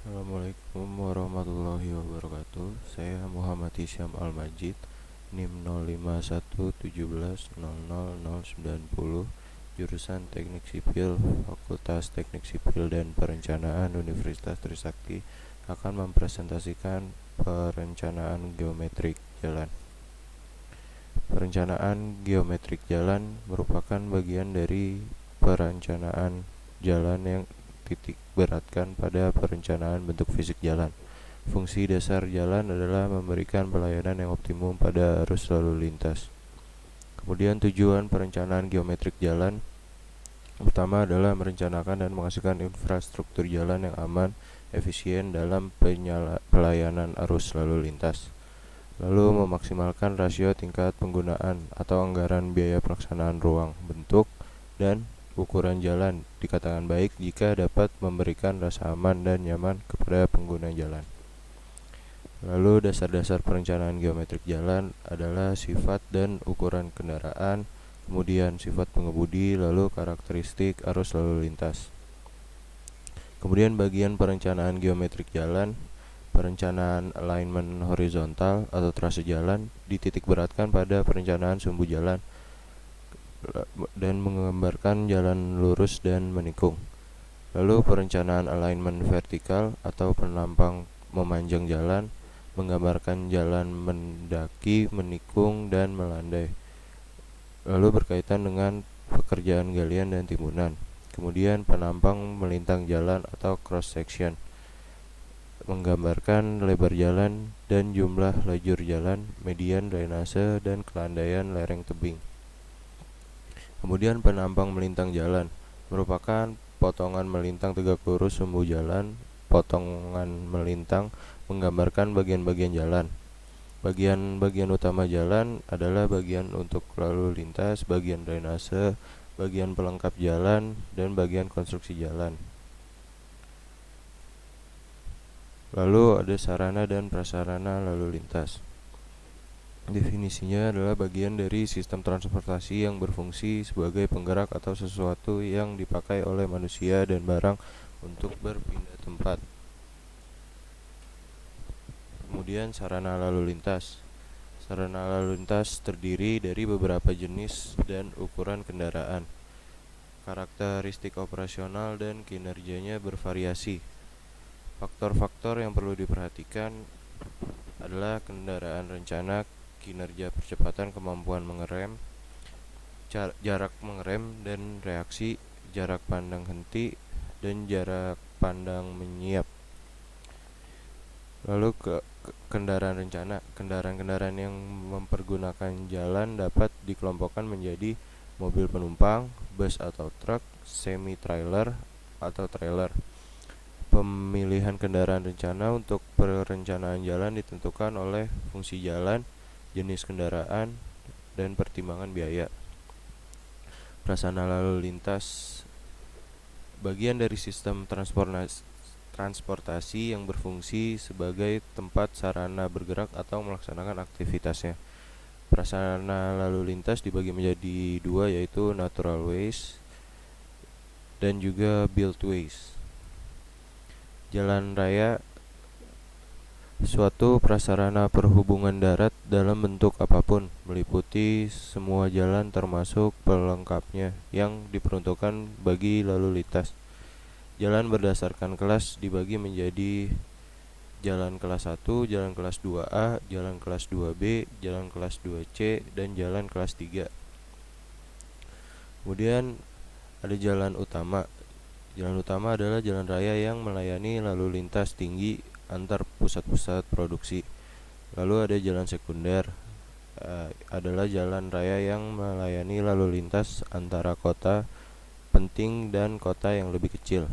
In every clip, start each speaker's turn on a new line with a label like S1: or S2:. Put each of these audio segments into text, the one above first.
S1: Assalamualaikum warahmatullahi wabarakatuh. Saya Muhammad Hisyam Al-Majid, NIM 0511170090, jurusan Teknik Sipil, Fakultas Teknik Sipil dan Perencanaan Universitas Trisakti, akan mempresentasikan perencanaan geometrik jalan. Perencanaan geometrik jalan merupakan bagian dari perencanaan jalan yang titik beratkan pada perencanaan bentuk fisik jalan. Fungsi dasar jalan adalah memberikan pelayanan yang optimum pada arus lalu lintas. Kemudian tujuan perencanaan geometrik jalan pertama adalah merencanakan dan menghasilkan infrastruktur jalan yang aman, efisien dalam pelayanan arus lalu lintas. Lalu memaksimalkan rasio tingkat penggunaan atau anggaran biaya pelaksanaan ruang, bentuk, dan ukuran jalan dikatakan baik jika dapat memberikan rasa aman dan nyaman kepada pengguna jalan. Lalu dasar-dasar perencanaan geometrik jalan adalah sifat dan ukuran kendaraan, kemudian sifat pengemudi, lalu karakteristik arus lalu lintas. Kemudian bagian perencanaan geometrik jalan, perencanaan alignment horizontal atau trase jalan dititik beratkan pada perencanaan sumbu jalan dan menggambarkan jalan lurus dan menikung. Lalu perencanaan alignment vertikal atau penampang memanjang jalan menggambarkan jalan mendaki, menikung, dan melandai. Lalu berkaitan dengan pekerjaan galian dan timbunan. Kemudian penampang melintang jalan atau cross section menggambarkan lebar jalan dan jumlah lajur jalan, median drainase, dan kelandaian lereng tebing. Kemudian penampang melintang jalan merupakan potongan melintang tegak lurus sumbu jalan. Potongan melintang menggambarkan bagian-bagian jalan. Bagian-bagian utama jalan adalah bagian untuk lalu lintas, bagian drainase, bagian pelengkap jalan, dan bagian konstruksi jalan. Lalu ada sarana dan prasarana lalu lintas. Definisinya adalah bagian dari sistem transportasi yang berfungsi sebagai penggerak atau sesuatu yang dipakai oleh manusia dan barang untuk berpindah tempat. Kemudian sarana lalu lintas. Sarana lalu lintas terdiri dari beberapa jenis dan ukuran kendaraan. Karakteristik operasional dan kinerjanya bervariasi. Faktor-faktor yang perlu diperhatikan adalah kendaraan rencana, kinerja percepatan, kemampuan mengerem, jarak mengerem dan reaksi, jarak pandang henti, dan jarak pandang menyiap. Lalu kendaraan rencana. Kendaraan-kendaraan yang mempergunakan jalan dapat dikelompokkan menjadi mobil penumpang, bus atau truk, semi-trailer atau trailer. Pemilihan kendaraan rencana untuk perencanaan jalan ditentukan oleh fungsi jalan, jenis kendaraan, dan pertimbangan biaya. Prasarana lalu lintas bagian dari sistem transportasi yang berfungsi sebagai tempat sarana bergerak atau melaksanakan aktivitasnya. Prasarana lalu lintas dibagi menjadi dua, yaitu natural ways dan juga built ways. Jalan raya suatu prasarana perhubungan darat dalam bentuk apapun, meliputi semua jalan termasuk pelengkapnya yang diperuntukkan bagi lalu lintas. Jalan berdasarkan kelas dibagi menjadi jalan kelas 1, jalan kelas 2A, jalan kelas 2B, jalan kelas 2C, dan jalan kelas 3. Kemudian ada jalan utama. Jalan utama adalah jalan raya yang melayani lalu lintas tinggi antar pusat-pusat produksi. Lalu ada jalan sekunder, adalah jalan raya yang melayani lalu lintas antara kota penting dan kota yang lebih kecil.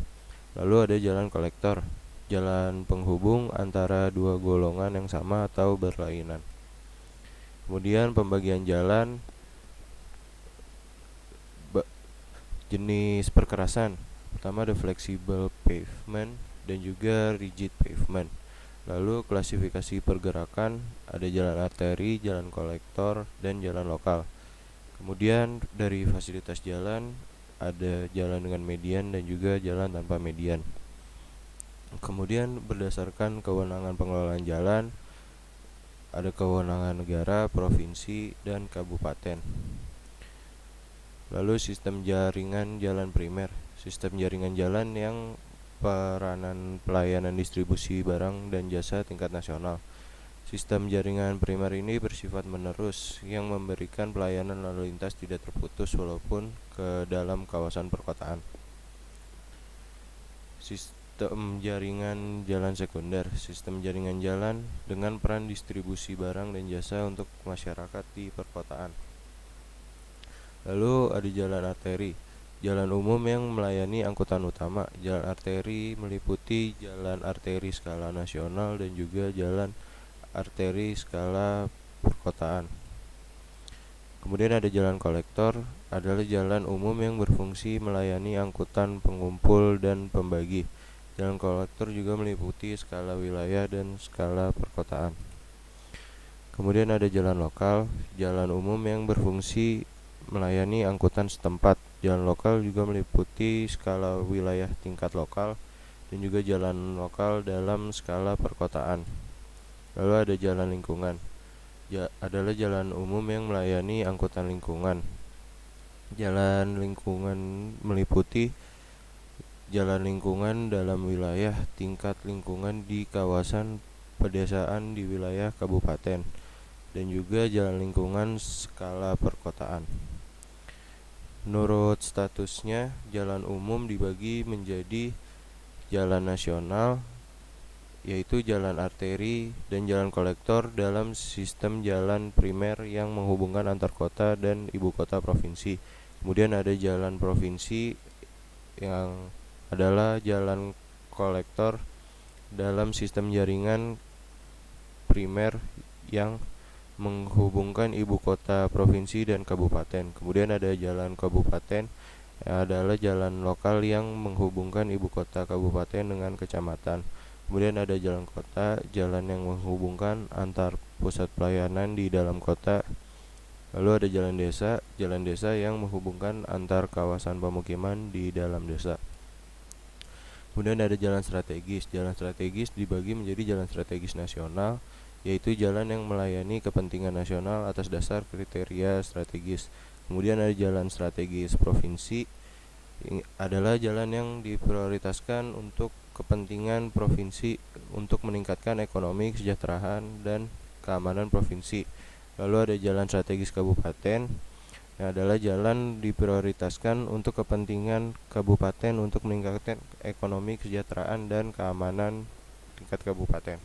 S1: Lalu ada jalan kolektor, jalan penghubung antara dua golongan yang sama atau berlainan. Kemudian pembagian jalan jenis perkerasan. Pertama ada flexible pavement dan juga rigid pavement. Lalu klasifikasi pergerakan, ada jalan arteri, jalan kolektor, dan jalan lokal. Kemudian dari fasilitas jalan ada jalan dengan median dan juga jalan tanpa median. Kemudian berdasarkan kewenangan pengelolaan jalan, ada kewenangan negara, provinsi, dan kabupaten. Lalu sistem jaringan jalan primer. Sistem jaringan jalan yang peranan pelayanan distribusi barang dan jasa tingkat nasional. Sistem jaringan primer ini bersifat menerus yang memberikan pelayanan lalu lintas tidak terputus walaupun ke dalam kawasan perkotaan. Sistem jaringan jalan sekunder. Sistem jaringan jalan dengan peran distribusi barang dan jasa untuk masyarakat di perkotaan. Lalu ada jalan arteri, jalan umum yang melayani angkutan utama. Jalan arteri meliputi jalan arteri skala nasional dan juga jalan arteri skala perkotaan. Kemudian ada jalan kolektor, adalah jalan umum yang berfungsi melayani angkutan pengumpul dan pembagi. Jalan kolektor juga meliputi skala wilayah dan skala perkotaan. Kemudian ada jalan lokal, jalan umum yang berfungsi melayani angkutan setempat. Jalan lokal juga meliputi skala wilayah tingkat lokal dan juga jalan lokal dalam skala perkotaan. Lalu ada jalan lingkungan, adalah jalan umum yang melayani angkutan lingkungan. Jalan lingkungan meliputi jalan lingkungan dalam wilayah tingkat lingkungan di kawasan pedesaan di wilayah kabupaten, dan juga jalan lingkungan skala perkotaan. Menurut statusnya, jalan umum dibagi menjadi jalan nasional, yaitu jalan arteri dan jalan kolektor dalam sistem jalan primer yang menghubungkan antar kota dan ibu kota provinsi. Kemudian ada jalan provinsi yang adalah jalan kolektor dalam sistem jaringan primer yang menghubungkan ibu kota provinsi dan kabupaten. Kemudian ada jalan kabupaten, adalah jalan lokal yang menghubungkan ibu kota kabupaten dengan kecamatan. Kemudian ada jalan kota, jalan yang menghubungkan antar pusat pelayanan di dalam kota. Lalu ada jalan desa yang menghubungkan antar kawasan pemukiman di dalam desa. Kemudian ada jalan strategis. Jalan strategis dibagi menjadi jalan strategis nasional, yaitu jalan yang melayani kepentingan nasional atas dasar kriteria strategis. Kemudian ada jalan strategis provinsi, adalah jalan yang diprioritaskan untuk kepentingan provinsi untuk meningkatkan ekonomi, kesejahteraan, dan keamanan provinsi. Lalu ada jalan strategis kabupaten, yang adalah jalan diprioritaskan untuk kepentingan kabupaten untuk meningkatkan ekonomi, kesejahteraan, dan keamanan tingkat kabupaten.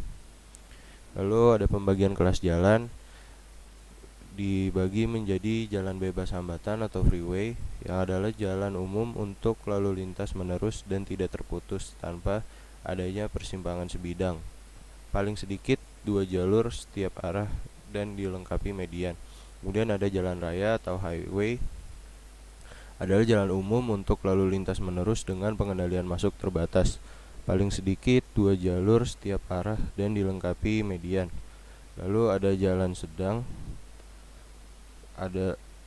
S1: Lalu ada pembagian kelas jalan, dibagi menjadi jalan bebas hambatan atau freeway, yang adalah jalan umum untuk lalu lintas menerus dan tidak terputus tanpa adanya persimpangan sebidang. Paling sedikit 2 jalur setiap arah dan dilengkapi median. Kemudian ada jalan raya atau highway, adalah jalan umum untuk lalu lintas menerus dengan pengendalian masuk terbatas. Paling sedikit 2 jalur setiap arah dan dilengkapi median. Lalu ada jalan sedang,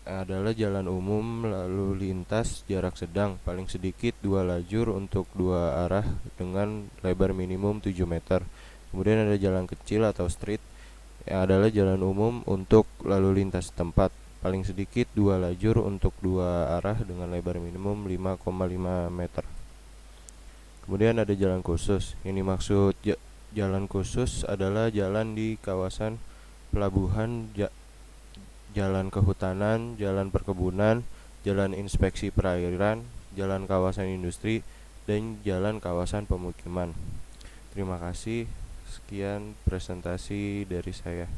S1: adalah jalan umum lalu lintas jarak sedang, paling sedikit 2 lajur untuk 2 arah dengan lebar minimum 7 meter. Kemudian ada jalan kecil atau street, yang adalah jalan umum untuk lalu lintas tempat, paling sedikit 2 lajur untuk 2 arah dengan lebar minimum 5,5 meter. Kemudian ada jalan khusus. Ini maksud jalan khusus adalah jalan di kawasan pelabuhan, jalan kehutanan, jalan perkebunan, jalan inspeksi perairan, jalan kawasan industri, dan jalan kawasan pemukiman. Terima kasih. Sekian presentasi dari saya.